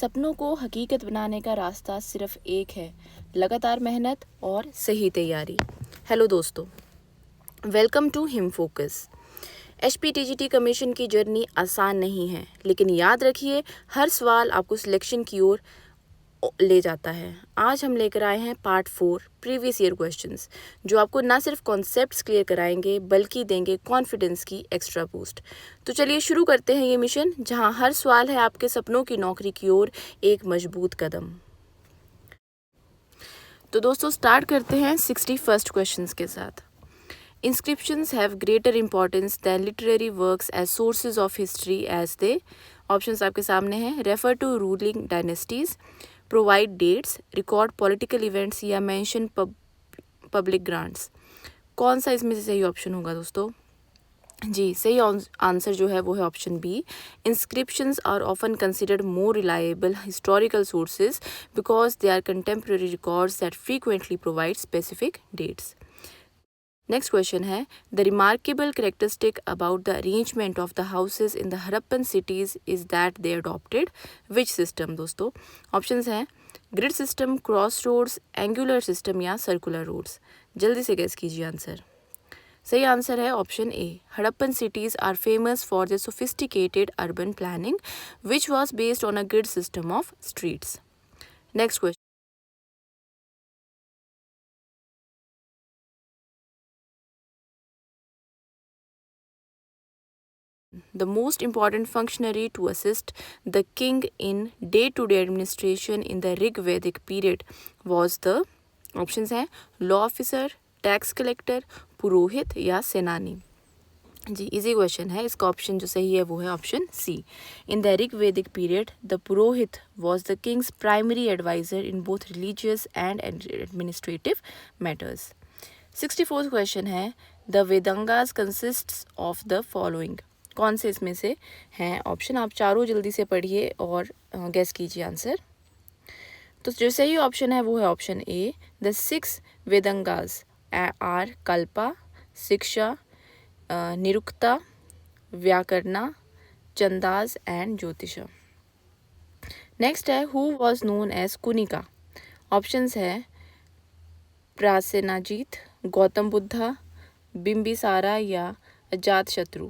सपनों को हकीकत बनाने का रास्ता सिर्फ एक है, लगातार मेहनत और सही तैयारी। हेलो दोस्तों, welcome to Him Focus. HPTGT commission की जर्नी आसान नहीं है, लेकिन याद रखिए हर सवाल आपको सिलेक्शन की ओर ले जाता है। आज हम लेकर आए हैं पार्ट 4 प्रीवियस ईयर क्वेश्चंस, जो आपको ना सिर्फ कॉन्सेप्ट्स क्लियर कराएंगे बल्कि देंगे कॉन्फिडेंस की एक्स्ट्रा बूस्ट। तो चलिए शुरू करते हैं ये मिशन, जहां हर सवाल है आपके सपनों की नौकरी की ओर एक मजबूत कदम। तो दोस्तों स्टार्ट करते हैं 61st क्वेश्चंस के साथ। Inscriptions have greater importance than literary works as sources of history as they, options आपके सामने हैं, refer to ruling dynasties, provide dates, record political events या मेंशन पब्लिक ग्रांट्स। कौन सा इसमें से सही ऑप्शन होगा दोस्तों? जी, सही आंसर जो है वो है option B. Inscriptions are often considered more reliable historical sources because they are contemporary records that frequently provide specific dates. Next question है, the remarkable characteristic about the arrangement of the houses in the Harappan cities is that they adopted which system. दोस्तों options हैं, grid system, cross roads, angular system या circular roads. जल्दी से guess कीजिए answer. सही answer है option A. Harappan cities are famous for the sophisticated urban planning which was based on a grid system of streets. Next question, the most important functionary to assist the king in day-to-day administration in the Rig Vedic period was the, options हैं, law officer, tax collector, पुरोहित या सेनानी। जी easy question है, इसका option जो सही है वो है option C. In the Rig Vedic period the purohit was the king's primary adviser in both religious and administrative matters. 64th question है, the Vedangas consists of the following. कौन से इसमें से हैं ऑप्शन? आप चारों जल्दी से पढ़िए और गेस कीजिए आंसर। तो जो सही ऑप्शन है वो है option A. The 6 Vedangas are Kalpa, Shiksha, Nirukta, Vyakarana, Chandas and Jyotisha. Next है, who was known as Kunika. Options है, प्रासेनाजीत, गौतम बुद्धा, बिंबिसारा या अजातशत्रु।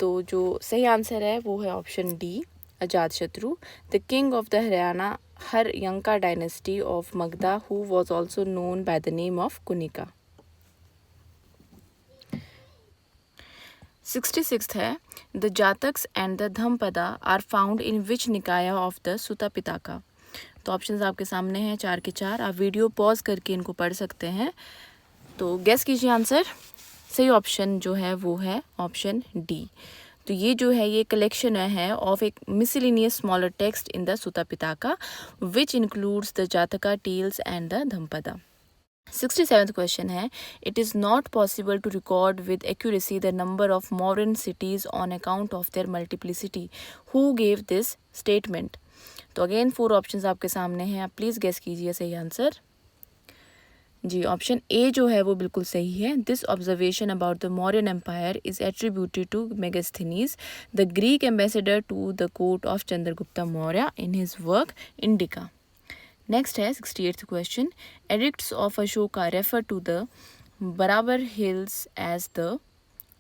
तो जो सही आंसर है वो है option D, Ajatashatru. The king of the Haryana Haryanka dynasty of Magadha who was also known by the name of Kunika. 66th है, the Jatakas and the Dhammapada are found in which Nikaya of the Sutta Pitaka. तो ऑप्शंस आपके सामने हैं 4 के 4, आप वीडियो पॉज करके इनको पढ़ सकते हैं। तो गेस कीजिए आंसर। सही ऑप्शन जो है वो है ऑप्शन डी। तो ये जो है ये कलेक्शन है ऑफ एक miscellaneous smaller text in the Sutta Pitaka which includes the Jataka tales and the Dhammapada. 67th question है, it is not possible to record with accuracy the number of modern cities on account of their multiplicity, who gave this statement. तो again 4 options आपके सामने हैं, आप please guess कीजिए सही answer. Ji option A जो है वो बिल्कुल सही है। This observation about the Mauryan empire is attributed to Megasthenes, the Greek ambassador to the court of Chandragupta Maurya in his work Indica. Next है 68th question, edicts of Ashoka refer to the Barabar hills as the.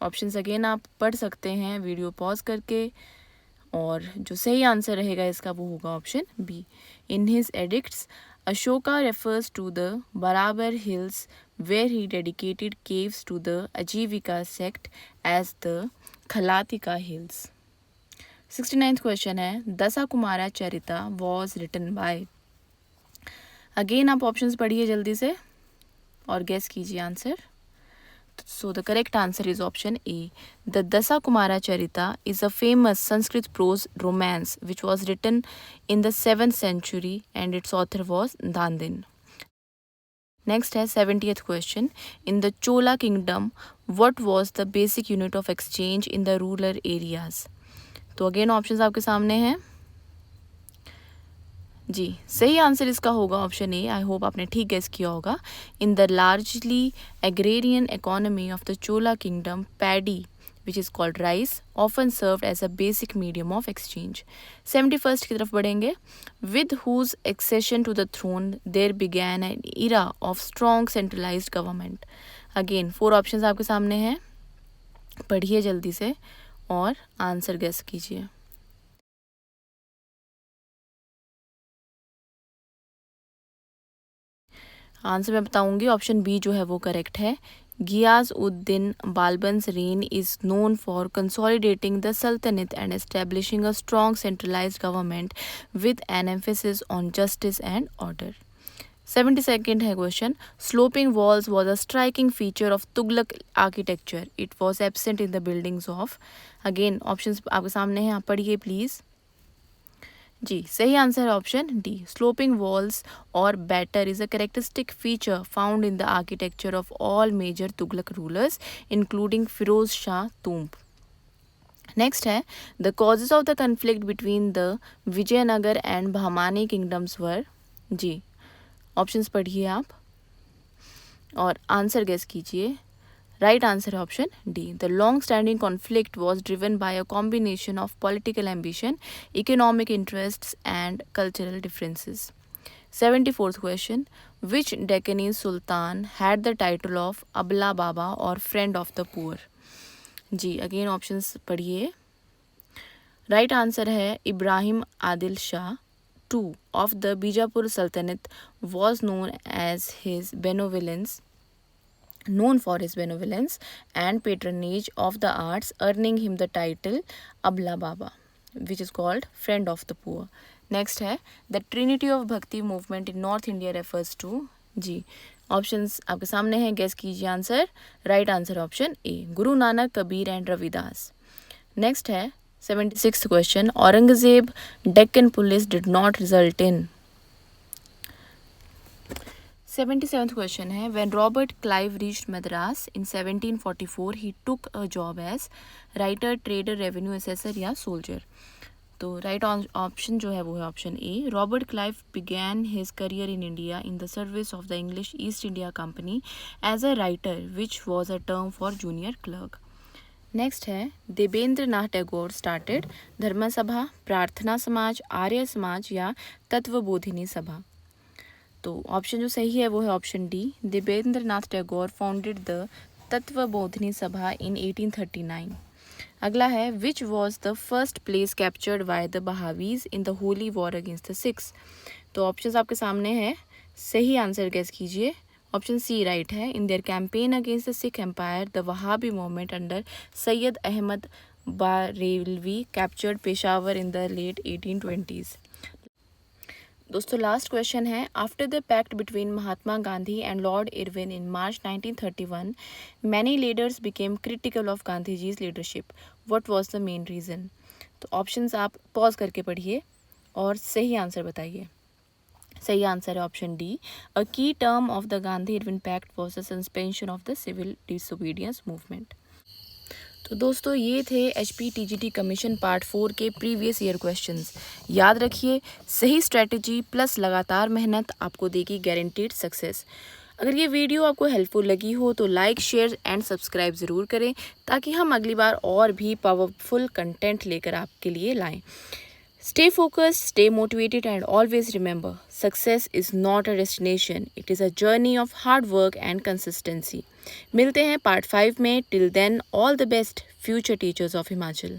Options again आप पढ़ सकते हैं video pause करके, और जो सही answer रहेगा इसका वो होगा option B. In his edicts Ashoka refers to the Barabar Hills where he dedicated caves to the Ajivika sect as the Khalatika Hills. 69th question है, Dasa Kumara Charita was written by। Again आप ऑप्शंस पढ़िए जल्दी से और गेस कीजिए answer. So the correct answer is option A. The Dasa Kumara Charita is a famous Sanskrit prose romance which was written in the 7th century and its author was Dandin. Next है 70th question. In the Chola kingdom, what was the basic unit of exchange in the rural areas? तो again options आपके सामने हैं। जी सही answer इसका होगा option A. I hope आपने ठीक गेस किया होगा। In the largely agrarian economy of the Chola kingdom, paddy which is called rice, often served as a basic medium of exchange. 71st की तरफ बढ़ेंगे. With whose accession to the throne there began an era of strong centralized government. Again 4 options आपके सामने हैं, पढ़िए जल्दी से और आंसर गेस कीजिए. आंसर मैं बताऊंगी. ऑप्शन बी जो है वो करेक्ट है. Ghiyas-ud-Din Balban's reign is known for consolidating the Sultanate and establishing a strong centralized government with an emphasis on justice and order. 72nd है question. Sloping walls was a striking feature of Tughlaq architecture. It was absent in the buildings of. Again options आपके सामने हैं, आप पढ़िए please. जी सही answer है option D. Sloping walls or batter is a characteristic feature found in the architecture of all major Tughlaq rulers including Firoz Shah tomb. Next है the causes of the conflict between the Vijayanagar and Bahmani kingdoms were. जी options पढ़िए आप और answer guess कीजिए. Right answer है option D. The long standing conflict was driven by a combination of political ambition, economic interests and cultural differences. 74th question. Which Deccani sultan had the title of Abla Baba or friend of the poor. जी again options पढ़िए. Right answer है Ibrahim Adil Shah two of the Bijapur sultanate was known for his benevolence and patronage of the arts, earning him the title Abla Baba, which is called friend of the poor. Next है the Trinity of Bhakti movement in North India refers to. जी options आपके सामने हैं, guess कीजिए answer. Right answer option A, Guru Nanak, Kabir and Ravidas. Next है 76th question. Aurangzeb Deccan policy did not result in. 77th question है. When Robert Clive reached Madras in 1744, he took a job as writer, trader, revenue assessor या soldier. तो right option जो है वो है option A. Robert Clive began his career in India in the service of the English East India Company as a writer, which was a term for junior clerk. Next है Devendra Nath Tagore started धर्म सभा, प्रार्थना समाज, आर्य समाज या तत्वबोधिनी सभा. तो ऑप्शन जो सही है वो है option D. Devendra Nath Tagore founded the Tattvabodhini Sabha in 1839. अगला है which was the first place captured by the Wahhabis in the holy war against the Sikhs. तो ऑप्शंस आपके सामने हैं, सही आंसर गेस कीजिए. ऑप्शन सी राइट है. In their campaign against the Sikh empire the Wahhabi movement under Syed Ahmad Barelvi captured Peshawar in the late 1820s. दोस्तों last question है. After the pact between Mahatma Gandhi and Lord Irwin in March 1931 many leaders became critical of Gandhi ji's leadership. What was the main reason. तो options आप pause करके पढ़िए और सही answer बताइए. सही आंसर है option D. A key term of the Gandhi Irwin pact was the suspension of the civil disobedience movement. तो दोस्तों ये थे HPTGT कमीशन पार्ट 4 के प्रीवियस ईयर क्वेश्चंस. याद रखिए सही स्ट्रेटजी प्लस लगातार मेहनत आपको देगी गारंटीड सक्सेस. अगर ये वीडियो आपको हेल्पफुल लगी हो तो लाइक, शेयर एंड सब्सक्राइब ज़रूर करें ताकि हम अगली बार और भी पावरफुल कंटेंट लेकर आपके लिए लाएं. Stay focused, stay motivated and always remember, success is not a destination, it is a journey of hard work and consistency. मिलते हैं पार्ट 5 में. Till then, all the best, future teachers of Himachal.